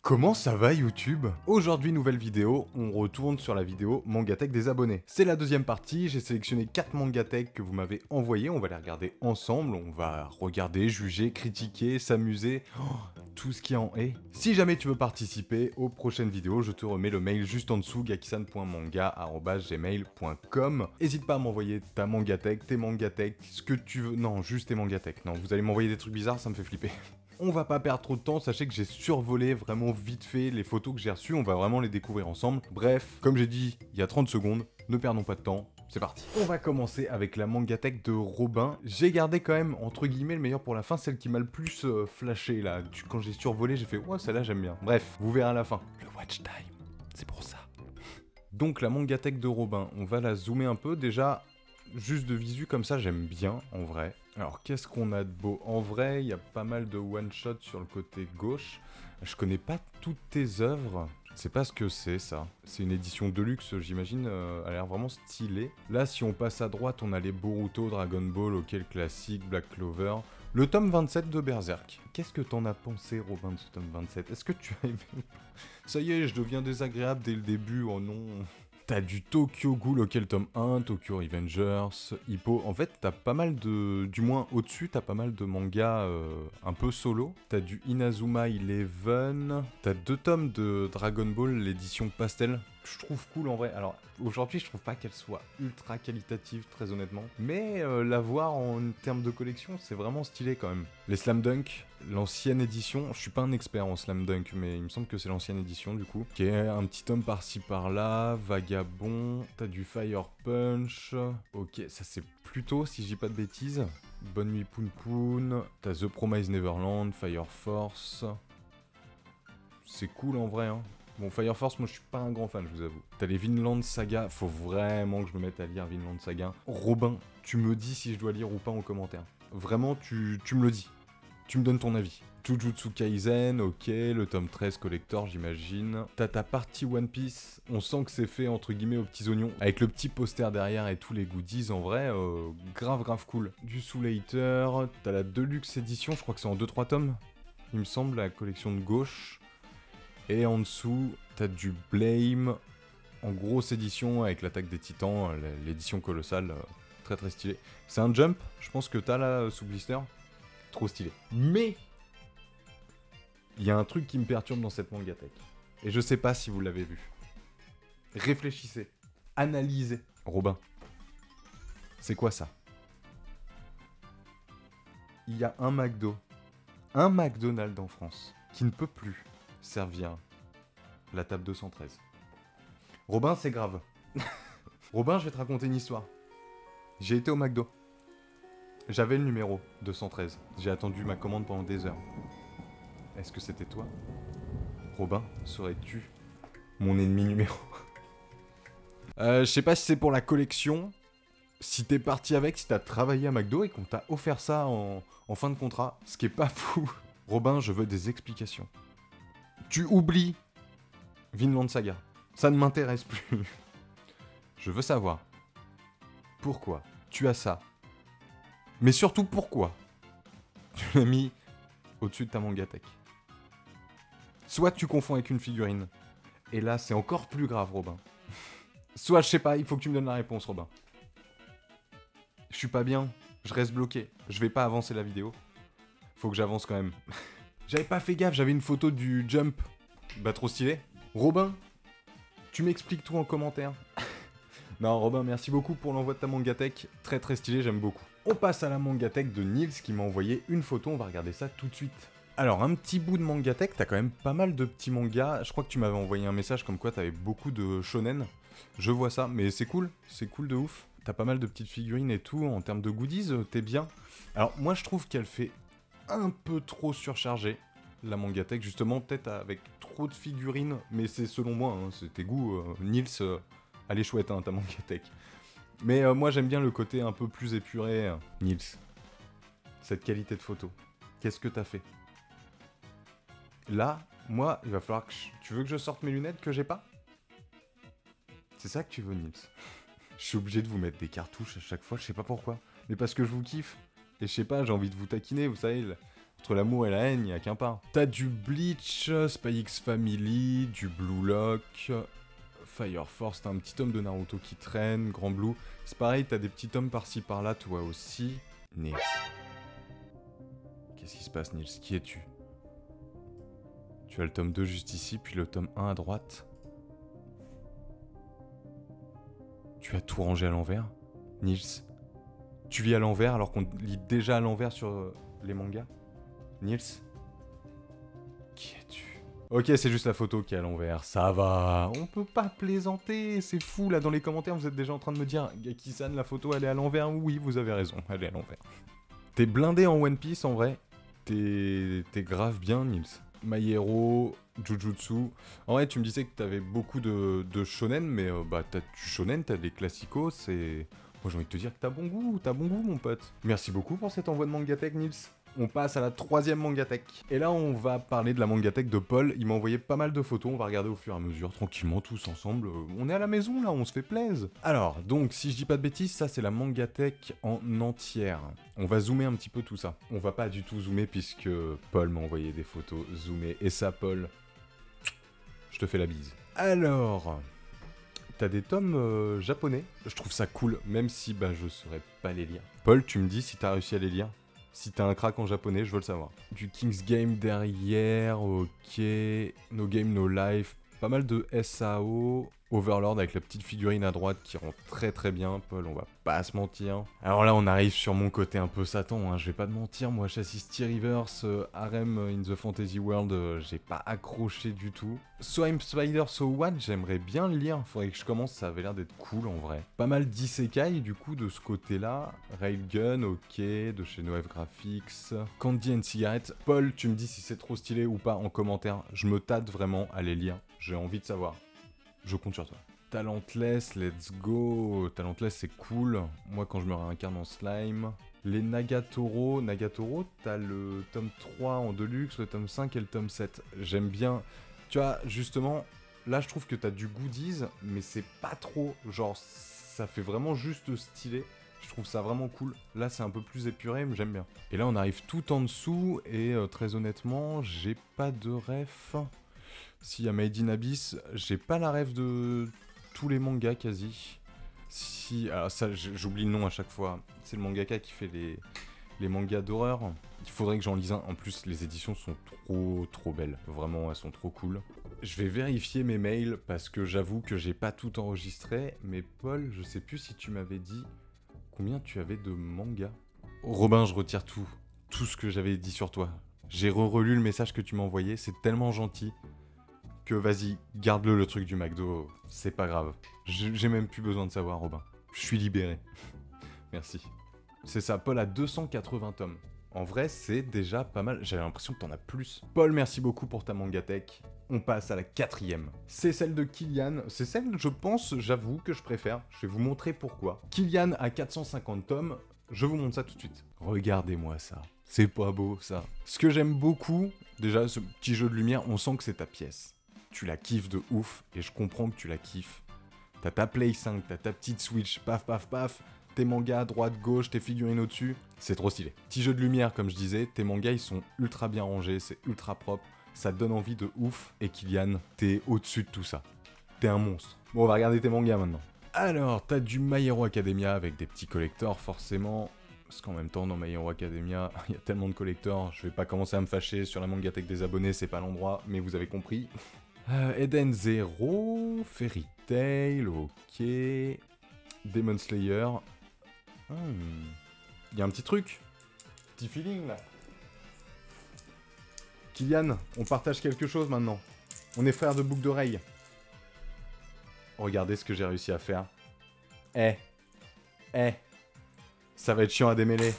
Comment ça va YouTube? Aujourd'hui nouvelle vidéo, on retourne sur la vidéo Mangatech des abonnés. C'est la deuxième partie, j'ai sélectionné 4 Mangatech que vous m'avez envoyés, on va les regarder ensemble, on va regarder, juger, critiquer, s'amuser, tout ce qui en est. Si jamais tu veux participer aux prochaines vidéos, je te remets le mail juste en dessous, gakisan.manga@gmail.com. N'hésite pas à m'envoyer ta Mangatech, tes Mangatech, ce que tu veux, non juste tes Mangatech, non vous allez m'envoyer des trucs bizarres, ça me fait flipper. On va pas perdre trop de temps, sachez que j'ai survolé vraiment vite fait les photos que j'ai reçues, on va vraiment les découvrir ensemble. Bref, comme j'ai dit il y a 30 secondes, ne perdons pas de temps, c'est parti. On va commencer avec la Mangatech de Robin. J'ai gardé quand même, entre guillemets, le meilleur pour la fin, celle qui m'a le plus flashé là. Quand j'ai survolé, j'ai fait ouais celle-là j'aime bien. Bref, vous verrez à la fin. Le watch time, c'est pour ça. Donc la Mangatech de Robin, on va la zoomer un peu, déjà... Juste de visu comme ça, j'aime bien, en vrai. Alors, qu'est-ce qu'on a de beau? En vrai, il y a pas mal de one-shot sur le côté gauche. Je connais pas toutes tes œuvres. Je sais pas ce que c'est, ça. C'est une édition deluxe, j'imagine. Elle a l'air vraiment stylée. Là, si on passe à droite, on a les Boruto, Dragon Ball, OK, le classique, Black Clover. Le tome 27 de Berserk. Qu'est-ce que t'en as pensé, Robin, de ce tome 27? Est-ce que tu as aimé? Ça y est, je deviens désagréable dès le début, oh non... T'as du Tokyo Ghoul, ok, le tome 1, Tokyo Revengers, Hippo. En fait, t'as pas mal de... Du moins, au-dessus, t'as pas mal de mangas un peu solo. T'as du Inazuma Eleven. T'as 2 tomes de Dragon Ball, l'édition pastel. Je trouve cool en vrai. Alors, aujourd'hui, je trouve pas qu'elle soit ultra qualitative, très honnêtement. Mais la voir en termes de collection, c'est vraiment stylé quand même. Les Slam Dunk, l'ancienne édition. Je suis pas un expert en Slam Dunk, mais il me semble que c'est l'ancienne édition du coup. Qui est un petit tome par-ci par-là. Vagabond. T'as du Fire Punch. Ok, ça c'est plutôt, si je dis pas de bêtises. Bonne nuit Poon Poon. T'as The Promised Neverland, Fire Force. C'est cool en vrai, hein. Bon, Fire Force, moi je suis pas un grand fan, je vous avoue. T'as les Vinland Saga, faut vraiment que je me mette à lire Vinland Saga. Robin, tu me dis si je dois lire ou pas en commentaire. Vraiment, tu me le dis. Tu me donnes ton avis. Jujutsu Kaisen, ok, le tome 13 collector, j'imagine. T'as ta partie One Piece, on sent que c'est fait entre guillemets aux petits oignons, avec le petit poster derrière et tous les goodies, en vrai, grave cool. Du Soul Eater, t'as la Deluxe édition, je crois que c'est en 2-3 tomes, il me semble, la collection de gauche. Et en dessous, t'as du Blame, en grosse édition, avec l'attaque des titans, l'édition colossale, très stylée. C'est un jump, je pense que t'as là, sous blister, trop stylé. Mais, il y a un truc qui me perturbe dans cette Mangatech, et je sais pas si vous l'avez vu. Réfléchissez, analysez. Robin, c'est quoi ça? Il y a un McDo, un McDonald's en France, qui ne peut plus servir la table 213. Robin, c'est grave. Robin, je vais te raconter une histoire. J'ai été au McDo. J'avais le numéro 213. J'ai attendu ma commande pendant des heures. Est-ce que c'était toi? Robin, serais-tu mon ennemi numéro? Je sais pas si c'est pour la collection, si t'es parti avec, si t'as travaillé à McDo et qu'on t'a offert ça en fin de contrat, ce qui est pas fou. Robin, je veux des explications. Tu oublies Vinland Saga. Ça ne m'intéresse plus. Je veux savoir pourquoi tu as ça. Mais surtout pourquoi tu l'as mis au-dessus de ta Mangatech. Soit tu confonds avec une figurine. Et là, c'est encore plus grave, Robin. Soit, je sais pas, il faut que tu me donnes la réponse, Robin. Je suis pas bien. Je reste bloqué. Je vais pas avancer la vidéo. Faut que j'avance quand même. J'avais pas fait gaffe, j'avais une photo du Jump. Bah, trop stylé. Robin, tu m'expliques tout en commentaire. Non, Robin, merci beaucoup pour l'envoi de ta Mangatech. Très stylé, j'aime beaucoup. On passe à la Mangatech de Nils qui m'a envoyé une photo, on va regarder ça tout de suite. Alors, un petit bout de Mangatech, t'as quand même pas mal de petits mangas. Je crois que tu m'avais envoyé un message comme quoi t'avais beaucoup de shonen. Je vois ça, mais c'est cool de ouf. T'as pas mal de petites figurines et tout, en termes de goodies, t'es bien. Alors, moi je trouve qu'elle fait un peu trop surchargée, la Mangatech, justement, peut-être avec trop de figurines, mais c'est selon moi, hein, c'est tes goûts, Nils... Elle est chouette, hein, ta Mangatech. Mais moi, j'aime bien le côté un peu plus épuré, Nils. Cette qualité de photo. Qu'est-ce que t'as fait? Là, moi, il va falloir que... Tu veux que je sorte mes lunettes que j'ai pas? C'est ça que tu veux, Nils? Je suis obligé de vous mettre des cartouches à chaque fois, je sais pas pourquoi. Mais parce que je vous kiffe. Et je sais pas, j'ai envie de vous taquiner, vous savez, Entre l'amour et la haine, il n'y a qu'un pas. T'as du Bleach, Spy X Family, du Blue Lock, Fire Force, t'as un petit tome de Naruto qui traîne, Grand Blue. C'est pareil, t'as des petits tomes par-ci par-là, toi aussi. Nils. Qu'est-ce qui se passe, Nils? Qui es-tu? Tu as le tome 2 juste ici, puis le tome 1 à droite. Tu as tout rangé à l'envers, Nils? Tu lis à l'envers alors qu'on lit déjà à l'envers sur les mangas? Nils? Qui es-tu? Ok, c'est juste la photo qui est à l'envers, ça va. On peut pas plaisanter, c'est fou là dans les commentaires, vous êtes déjà en train de me dire Gaki-san, la photo elle est à l'envers? Oui, vous avez raison, elle est à l'envers. T'es blindé en One Piece en vrai. T'es grave bien, Nils. My Hero, Jujutsu. En vrai, tu me disais que t'avais beaucoup de shonen, mais bah t'as du shonen, t'as des classicos, et... Moi j'ai envie de te dire que t'as bon goût mon pote. Merci beaucoup pour cet envoi de Mangatech, Nils. On passe à la 3e Mangatech. Et là, on va parler de la Mangatech de Paul. Il m'a envoyé pas mal de photos, on va regarder au fur et à mesure, tranquillement, tous ensemble. On est à la maison, là, on se fait plaisir. Alors, donc, si je dis pas de bêtises, ça, c'est la Mangatech en entière. On va zoomer un petit peu tout ça. On va pas du tout zoomer, puisque Paul m'a envoyé des photos zoomées. Et ça, Paul, je te fais la bise. Alors... T'as des tomes japonais, je trouve ça cool, même si bah, je saurais pas les lire. Paul, tu me dis si t'as réussi à les lire. Si t'as un crack en japonais, je veux le savoir. Du King's Game derrière, ok. No Game, No Life. Pas mal de SAO. Overlord avec la petite figurine à droite qui rend très très bien, Paul, on va pas se mentir. Alors là, on arrive sur mon côté un peu Satan, hein, je vais pas te mentir, moi, Chassis T-Rivers, Harem in the Fantasy World, j'ai pas accroché du tout. So I'm Spider, So What, j'aimerais bien le lire, faudrait que je commence, ça avait l'air d'être cool en vrai. Pas mal d'isekai du coup de ce côté-là. Railgun, ok, de chez NoF Graphics. Candy and Cigarette. Paul, tu me dis si c'est trop stylé ou pas en commentaire, je me tâte vraiment à les lire, j'ai envie de savoir. Je compte sur toi. Talentless, let's go. Talentless, c'est cool. Moi, quand je me réincarne en slime. Les Nagatoro. Nagatoro, t'as le tome 3 en deluxe, le tome 5 et le tome 7. J'aime bien. Tu vois, justement, là, je trouve que t'as du goodies, mais c'est pas trop. Genre, ça fait vraiment juste stylé. Je trouve ça vraiment cool. Là, c'est un peu plus épuré, mais j'aime bien. Et là, on arrive tout en dessous, et très honnêtement, j'ai pas de ref. S'il y a Made in Abyss, j'ai pas la ref de tous les mangas quasi. Si, alors ça, j'oublie le nom à chaque fois. C'est le mangaka qui fait les mangas d'horreur. Il faudrait que j'en lise un. En plus, les éditions sont trop belles. Vraiment, elles sont trop cool. Je vais vérifier mes mails parce que j'avoue que j'ai pas tout enregistré. Mais Paul, je sais plus si tu m'avais dit combien tu avais de mangas. Robin, je retire tout. Tout ce que j'avais dit sur toi. J'ai relu le message que tu m'as envoyé. C'est tellement gentil. Que vas-y, garde-le le truc du McDo, c'est pas grave. J'ai même plus besoin de savoir, Robin. Je suis libéré. Merci. C'est ça, Paul a 280 tomes. En vrai, c'est déjà pas mal. J'avais l'impression que t'en as plus. Paul, merci beaucoup pour ta Mangatech. On passe à la 4e. C'est celle de Kylian. C'est celle, je pense, j'avoue, que je préfère. Je vais vous montrer pourquoi. Kylian a 450 tomes. Je vous montre ça tout de suite. Regardez-moi ça. C'est pas beau, ça. Ce que j'aime beaucoup, déjà, ce petit jeu de lumière, on sent que c'est ta pièce. Tu la kiffes de ouf, et je comprends que tu la kiffes. T'as ta Play 5, t'as ta petite Switch, paf paf paf, tes mangas à droite, gauche, tes figurines au-dessus, c'est trop stylé. Petit jeu de lumière, comme je disais, tes mangas ils sont ultra bien rangés, c'est ultra propre, ça te donne envie de ouf, et Kylian, t'es au-dessus de tout ça. T'es un monstre. Bon, on va regarder tes mangas maintenant. Alors, t'as du My Hero Academia avec des petits collectors, forcément. Parce qu'en même temps, dans My Hero Academia, il y a tellement de collectors, je vais pas commencer à me fâcher sur la Mangatech des abonnés, c'est pas l'endroit, mais vous avez compris. Eden Zero, Fairy Tail, ok. Demon Slayer. Il y a un petit truc. Petit feeling là. Kylian, on partage quelque chose maintenant. On est frères de boucle d'oreille. Regardez ce que j'ai réussi à faire. Ça va être chiant à démêler.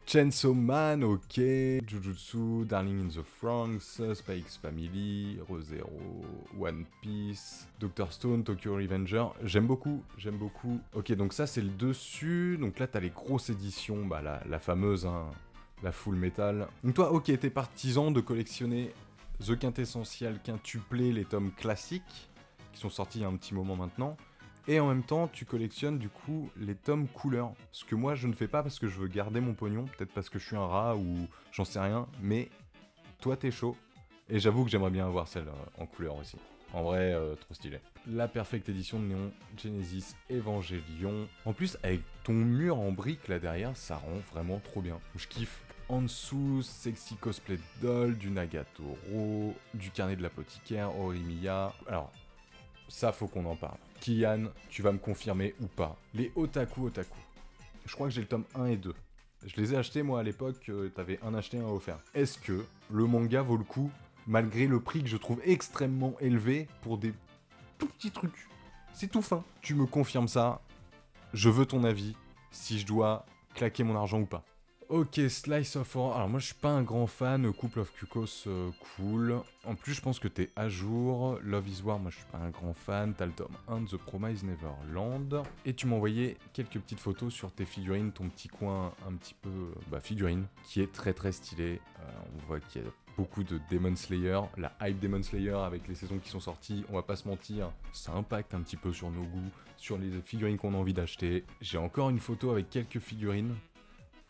Chainsaw Man, ok. Jujutsu, Darling in the Franxx, Spy X Family, Re:Zero, One Piece, Dr. Stone, Tokyo Revenger. J'aime beaucoup, j'aime beaucoup. Ok, donc ça c'est le dessus. Donc là t'as les grosses éditions, bah la fameuse, hein, la Full Metal. Donc toi, ok, t'es partisan de collectionner The Quintessential, Quintuplé, les tomes classiques, qui sont sortis il y a un petit moment maintenant. Et en même temps, tu collectionnes du coup les tomes couleurs. Ce que moi je ne fais pas parce que je veux garder mon pognon, peut-être parce que je suis un rat ou j'en sais rien, mais toi t'es chaud. Et j'avoue que j'aimerais bien avoir celle en couleur aussi. En vrai, trop stylé. La Perfect Edition de Neon Genesis Evangelion. En plus, avec ton mur en briques là derrière, ça rend vraiment trop bien. Je kiffe. En dessous, Sexy Cosplay Doll, du Nagatoro, du Carnet de l'Apothicaire, Orimiya. Alors, ça faut qu'on en parle. Kylian, tu vas me confirmer ou pas. Les Otaku. Je crois que j'ai le tome 1 et 2. Je les ai achetés moi à l'époque, t'avais un acheté, un offert. Est-ce que le manga vaut le coup, malgré le prix que je trouve extrêmement élevé pour des tout petits trucs? C'est tout fin. Tu me confirmes ça, je veux ton avis, si je dois claquer mon argent ou pas. Ok, Slice of Horror. Alors moi je suis pas un grand fan, Couple of Cuckoos, cool. En plus je pense que t'es à jour. Love is War, moi je suis pas un grand fan. T'as le tome 1 de The Promised Neverland. Et tu m'as envoyé quelques petites photos sur tes figurines, ton petit coin un petit peu figurine, qui est très très stylé. On voit qu'il y a beaucoup de Demon Slayer, la hype Demon Slayer avec les saisons qui sont sorties, on va pas se mentir, ça impacte un petit peu sur nos goûts, sur les figurines qu'on a envie d'acheter. J'ai encore une photo avec quelques figurines.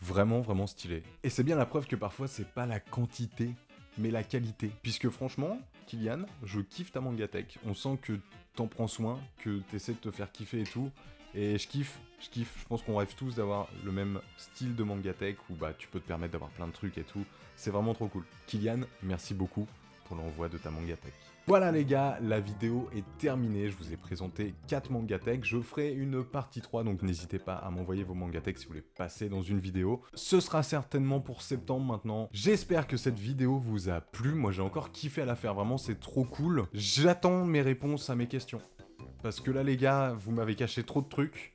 Vraiment, vraiment stylé. Et c'est bien la preuve que parfois, c'est pas la quantité, mais la qualité. Puisque franchement, Kylian, je kiffe ta Mangatech. On sent que t'en prends soin, que t'essaies de te faire kiffer et tout. Et je kiffe. Je pense qu'on rêve tous d'avoir le même style de Mangatech où tu peux te permettre d'avoir plein de trucs et tout. C'est vraiment trop cool. Kylian, merci beaucoup pour l'envoi de ta Mangatech. Voilà les gars, la vidéo est terminée, je vous ai présenté 4 Mangatech, je ferai une partie 3, donc n'hésitez pas à m'envoyer vos Mangatech si vous voulez passer dans une vidéo. Ce sera certainement pour septembre maintenant. J'espère que cette vidéo vous a plu, moi j'ai encore kiffé à la faire, vraiment c'est trop cool. J'attends mes réponses à mes questions. Parce que là les gars, vous m'avez caché trop de trucs.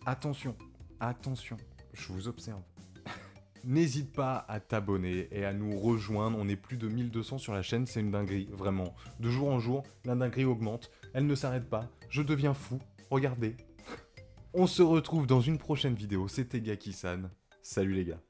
Attention, je vous observe. N'hésite pas à t'abonner et à nous rejoindre, on est plus de 1200 sur la chaîne, c'est une dinguerie, vraiment. De jour en jour, la dinguerie augmente, elle ne s'arrête pas, je deviens fou, regardez. On se retrouve dans une prochaine vidéo, c'était Gaki-san, salut les gars.